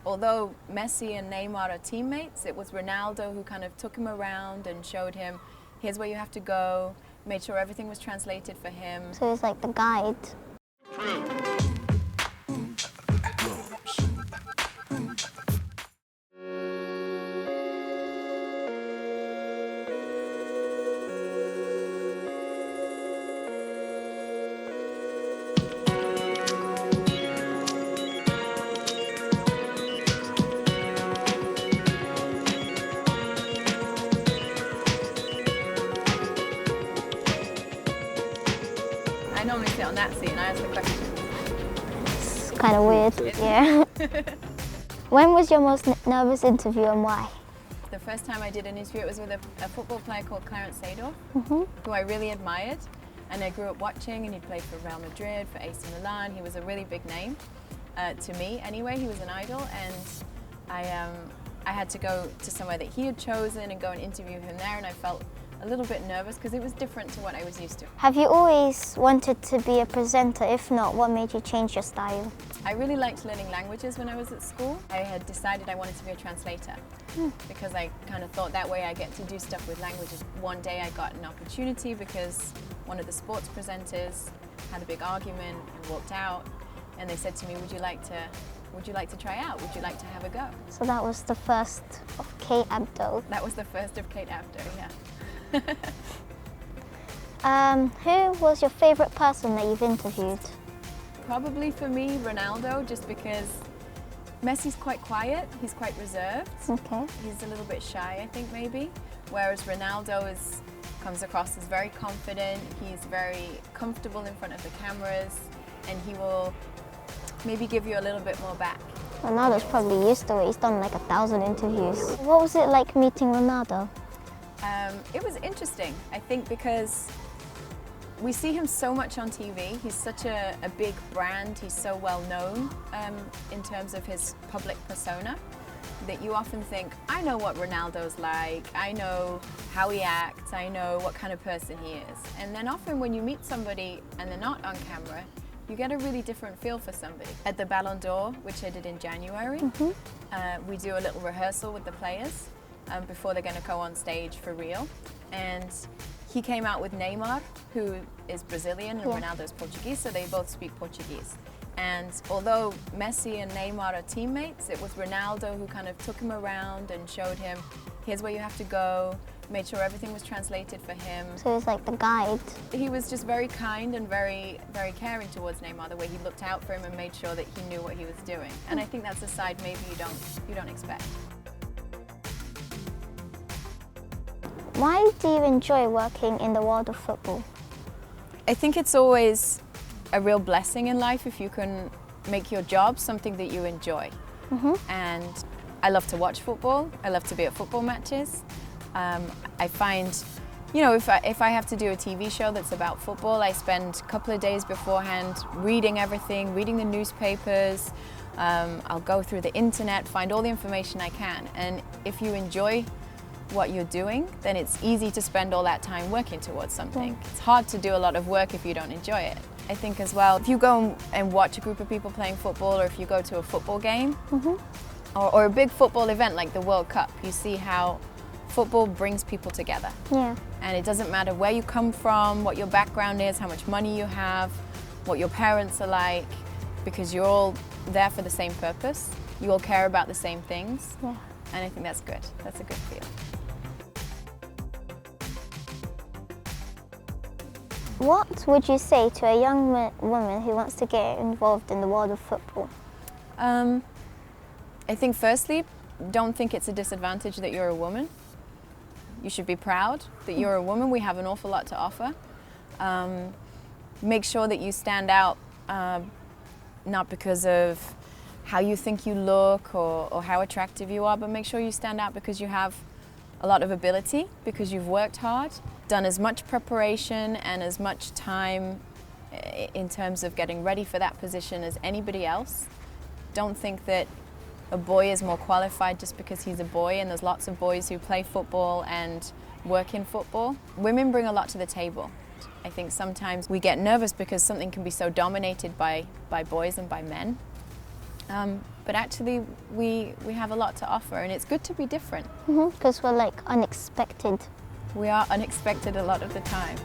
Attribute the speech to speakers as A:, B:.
A: although Messi and Neymar are teammates, it was Ronaldo who kind of took him around and showed him, here's where you have to go, made sure everything was translated for him.
B: So he's like the guide.
A: I normally sit on that seat and I ask the questions.
B: It's kind of weird, yeah. When was your most nervous interview and why?
A: The first time I did an interview, it was with a football player called Seedorf, who I really admired. And I grew up watching, and he played for Real Madrid, for AC Milan. He was a really big name, to me anyway. He was an idol, and I had to go to somewhere that he had chosen and go and interview him there, and I felt a little bit nervous because it was different to what I was used to.
B: Have you always wanted to be a presenter? If not, what made you change your style?
A: I really liked learning languages when I was at school. I had decided I wanted to be a translator because I kind of thought that way I get to do stuff with languages. One day I got an opportunity because one of the sports presenters had a big argument and walked out, and they said to me, would you like to try out? Would you like to have a go?
B: So that was the first of Kate Abdo.
A: That was the first of Kate Abdo, yeah.
B: Who was your favourite person that you've interviewed?
A: Probably for me, Ronaldo, just because Messi's quite quiet, he's quite reserved.
B: Okay.
A: He's a little bit shy, I think, maybe. Whereas Ronaldo comes across as very confident, he's very comfortable in front of the cameras, and he will maybe give you a little bit more back.
B: Ronaldo's probably used to it, he's done like 1,000 interviews. What was it like meeting Ronaldo?
A: It was interesting, I think, because we see him so much on TV. He's such a big brand, he's so well known in terms of his public persona, that you often think, I know what Ronaldo's like, I know how he acts, I know what kind of person he is. And then often when you meet somebody and they're not on camera, you get a really different feel for somebody. At the Ballon d'Or, which I did in January, we do a little rehearsal with the players before they're going to go on stage for real. And he came out with Neymar, who is Brazilian and Ronaldo's Portuguese, so they both speak Portuguese. And although Messi and Neymar are teammates, it was Ronaldo who kind of took him around and showed him, here's where you have to go, made sure everything was translated for him.
B: So he's like the guide.
A: He was just very kind and very, very caring towards Neymar, the way he looked out for him and made sure that he knew what he was doing. And I think that's a side maybe you don't expect.
B: Why do you enjoy working in the world of football?
A: I think it's always a real blessing in life if you can make your job something that you enjoy. And I love to watch football, I love to be at football matches. I find, you know, if I have to do a TV show that's about football, I spend a couple of days beforehand reading everything, reading the newspapers. I'll go through the internet, find all the information I can. And if you enjoy what you're doing, then it's easy to spend all that time working towards something. It's hard to do a lot of work if you don't enjoy it. I think as well, if you go and watch a group of people playing football, or if you go to a football game, or a big football event like the World Cup, you see how football brings people together.
B: Yeah.
A: And it doesn't matter where you come from, what your background is, how much money you have, what your parents are like, because you're all there for the same purpose. You all care about the same things.
B: Yeah.
A: And I think that's good. That's a good feel.
B: What would you say to a young woman who wants to get involved in the world of football?
A: I think firstly, don't think it's a disadvantage that you're a woman. You should be proud that you're a woman. We have an awful lot to offer. Make sure that you stand out, not because of how you think you look or how attractive you are, but make sure you stand out because you have a lot of ability, because you've worked hard, done as much preparation and as much time in terms of getting ready for that position as anybody else. Don't think that a boy is more qualified just because he's a boy, and there's lots of boys who play football and work in football. Women bring a lot to the table. I think sometimes we get nervous because something can be so dominated by boys and by men. but actually we have a lot to offer, and it's good to be different.
B: Because we're like unexpected.
A: We are unexpected a lot of the time.